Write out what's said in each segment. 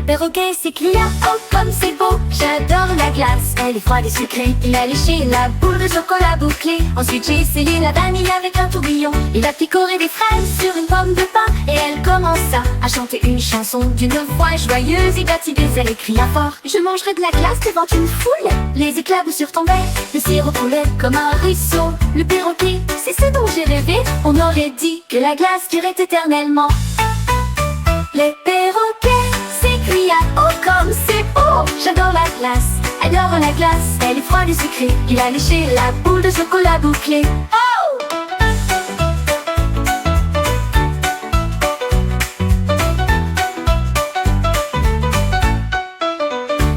perroquet s'écria: oh comme c'est beau, j'adore la glace, elle est froide et sucrée. Il a léché la boule de chocolat bouclée. Ensuite j'ai essayé la vanille avec un tourbillon. Il a picoré des fraises sur une pomme de pin, et elle commença à chanter une chanson d'une voix joyeuse. Il battit des ailes et cria fort: je mangerai de la glace devant une foule. Les éclaboussures tombaient, le sirop coulait comme un ruisseau. Le perroquet, c'est ce dont j'ai rêvé. On aurait dit que la glace durait éternellement. Le perroquet s'écria: oh comme c'est beau, j'adore la glace, adore la glace, elle est froide et sucrée. Il a léché la boule de chocolat bouclée. Oh!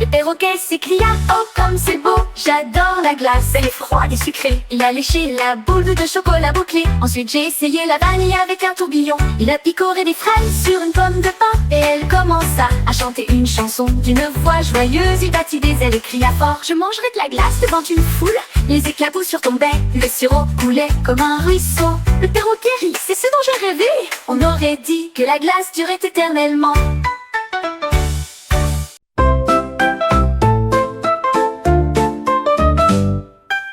Le perroquet s'écria: oh comme c'est beau, j'adore la glace, elle est froide et sucrée. Il a léché la boule de chocolat bouclée. Ensuite j'ai essayé la vanille avec un tourbillon. Il a picoré des fraises sur une pomme de pin, et elle commença à chanter une chanson d'une voix joyeuse. Il battit des ailes et cria fort: je mangerai de la glace devant une foule. Les éclaboussures tombaient, le sirop coulait comme un ruisseau. Le perroquet rit: c'est ce dont j'ai rêvé. On aurait dit que la glace durait éternellement.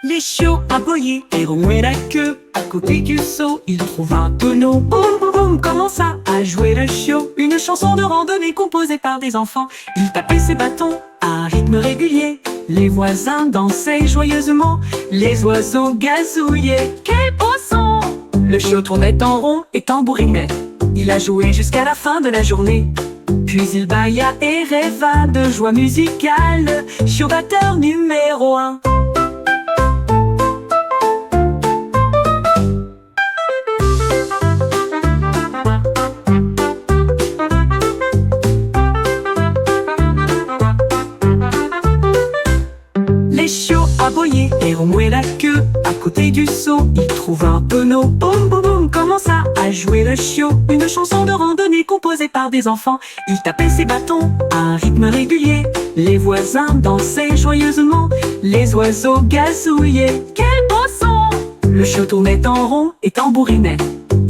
Les chiots aboyaient et remuaient la queue. À côté du seau, il trouve un tonneau. Boum boum boum, commença à jouer le chiot. Une chanson de randonnée composée par des enfants. Il tapait ses bâtons à un rythme régulier. Les voisins dansaient joyeusement. Les oiseaux gazouillaient. Quel beau son! Le chiot tournait en rond et tambourinait. Il a joué jusqu'à la fin de la journée. Puis il bâilla et rêva de joie musicale. Chiot batteur numéro 1. Les chiots aboyaient et remuaient la queue. À côté du seau, il trouve un tonneau. Boum boum boum, commença à jouer le chiot. Une chanson de randonnée composée par des enfants. Il tapait ses bâtons à un rythme régulier. Les voisins dansaient joyeusement. Les oiseaux gazouillaient. Quel beau son! Le chiot tournait en rond et tambourinait.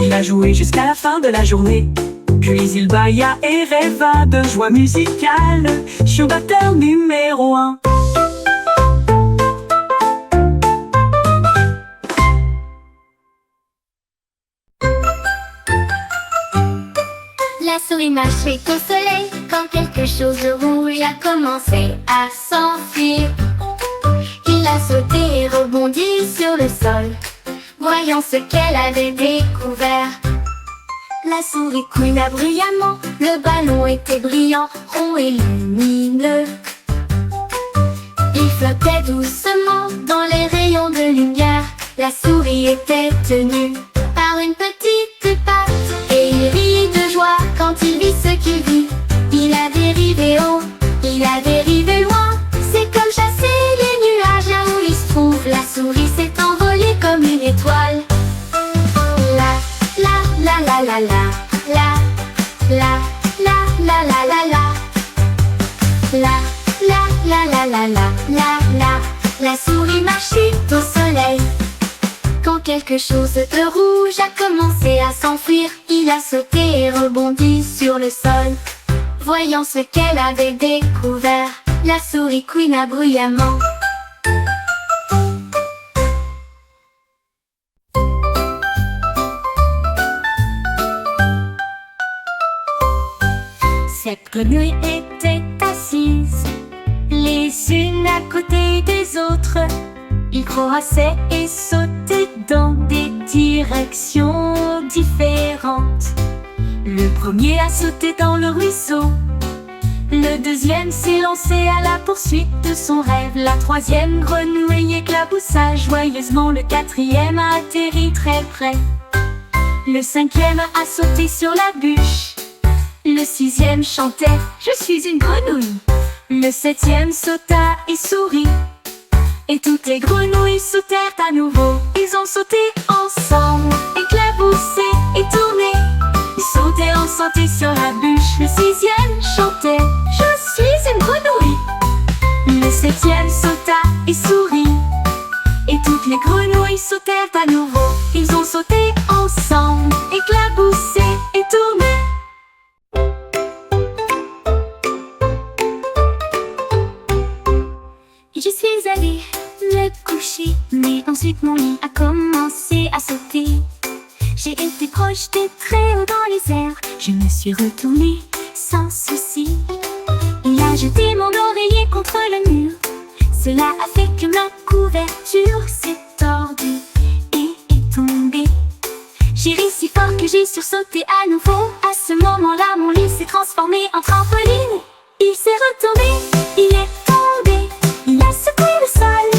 Il a joué jusqu'à la fin de la journée. Puis il bâilla et rêva de joie musicale. Chiot batteur numéro 1. La souris marchait au soleil quand quelque chose de rouge a commencé à s'enfuir. Il a sauté et rebondi sur le sol, voyant ce qu'elle avait découvert. La souris couina bruyamment, le ballon était brillant, rond et lumineux. Il flottait doucement dans les rayons de lumière. La souris était tenue par une petite patte, et il rit de joie quand il vit ce qu'il vit. Il a dérivé haut, il a dérivé loin. C'est comme chasser les nuages là où il se trouve. La souris s'est envolée comme une étoile. La la la la la la la la la la la la la la la la la la la la. La souris marchait au soleil quand quelque chose de rouge a commencé à s'enfuir. Il a sauté et rebondi sur le sol, voyant ce qu'elle avait découvert. La souris couina bruyamment. Cette grenouille était assise, les unes à côté des autres. Ils croassaient et sautaient dans des directions différentes. Le premier a sauté dans le ruisseau. Le deuxième s'est lancé à la poursuite de son rêve. La troisième grenouille éclaboussa joyeusement. Le quatrième a atterri très près. Le cinquième a sauté sur la bûche. Le sixième chantait: je suis une grenouille. Le septième sauta et sourit. Et toutes les grenouilles sautèrent à nouveau. Ils ont sauté ensemble, éclaboussé et tourné. Ils sautaient ensemble sur la bûche. Le sixième chantait: je suis une grenouille. Le septième sauta et sourit. Et toutes les grenouilles sautèrent à nouveau. Ils ont sauté ensemble, éclaboussé et tourné. Ensuite mon lit a commencé à sauter. J'ai été projetée très haut dans les airs. Je me suis retournée sans souci. Il a jeté mon oreiller contre le mur. Cela a fait que ma couverture s'est tordue et est tombée. J'ai ri si fort que j'ai sursauté à nouveau. À ce moment-là, mon lit s'est transformé en trampoline. Il s'est retourné, il est tombé, il a secoué le sol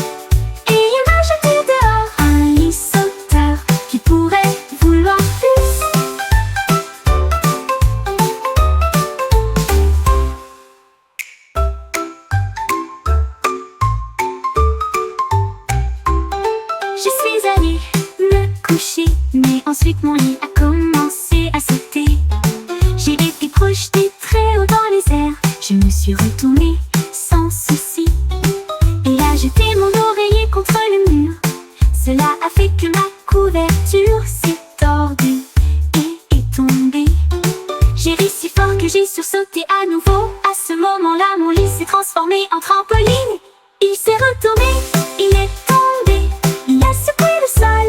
et il m'a jeté dehors. Un lit sauteur qui pourrait vouloir plus. Je suis allée me coucher, mais ensuite mon lit a commencé à sauter. J'ai été projetée très haut dans les airs. Je me suis retournée sans souci. Il a jeté mon oreiller contre le mur. Cela a fait que ma couverture s'est tordue et est tombée. J'ai ri si fort que j'ai sursauté à nouveau. À ce moment-là, mon lit s'est transformé en trampoline. Il s'est retourné, il est tombé, il a secoué le sol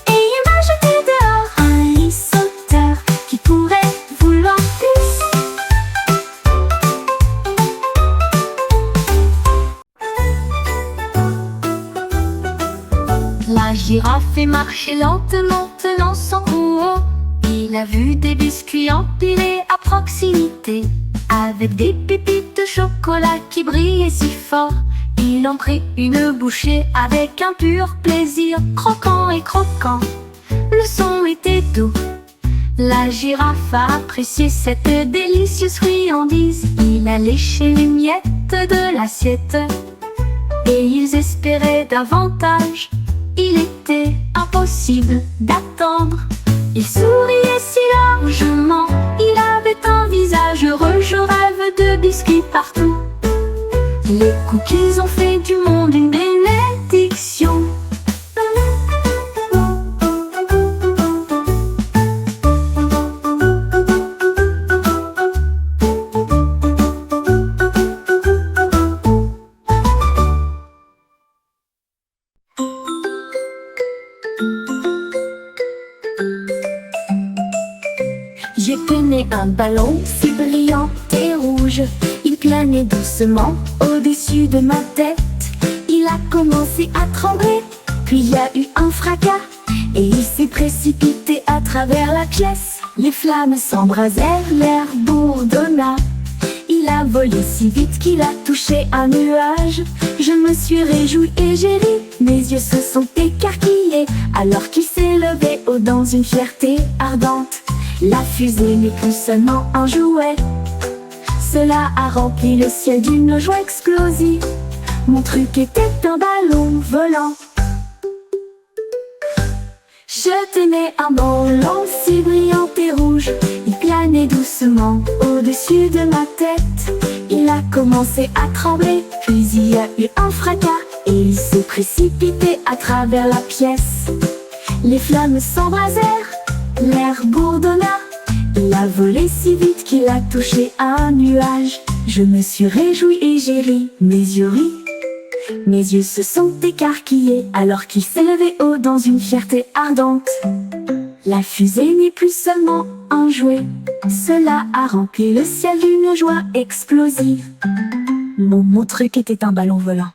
et il m'a jeté dehors. Un lit sauteur qui pourrait vouloir plus. La girafe est marché lentement, tenant son cou haut. Il a vu des biscuits empilés à proximité, avec des pépites de chocolat qui brillaient si fort. Il en prit une bouchée avec un pur plaisir, croquant et croquant. Le son était doux. La girafe a apprécié cette délicieuse friandise. Il a léché les miettes de l'assiette et ils espéraient davantage. Il était impossible d'attendre. Il souriait si largement, il avait un visage heureux. Je rêve de biscuits partout. Les cookies ont fait du monde une bénédiction. J'ai peigné un ballon si brillant et rouge. Il planait doucement au-dessus de ma tête. Il a commencé à trembler, puis il y a eu un fracas et il s'est précipité à travers la pièce. Les flammes s'embrasèrent, l'air bourdonna. Il a volé si vite qu'il a touché un nuage. Je me suis réjouie et j'ai ri, mes yeux se sont écarquillés alors qu'il s'est levé haut dans une fierté ardente. La fusée n'est plus seulement un jouet. Cela a rempli le ciel d'une joie explosive. Mon truc était un ballon volant. Je tenais un ballon si brillant et rouge. Il planait doucement au-dessus de ma tête. Il a commencé à trembler, puis il y a eu un fracas et il s'est précipité à travers la pièce. Les flammes s'embrasèrent, l'air bourdonna. Il a volé si vite qu'il a touché un nuage. Je me suis réjouie et j'ai ri, mes yeux rient. Mes yeux se sont écarquillés alors qu'il s'est levé haut dans une fierté ardente. La fusée n'est plus seulement un jouet. Cela a rempli le ciel d'une joie explosive. Mon truc était un ballon volant.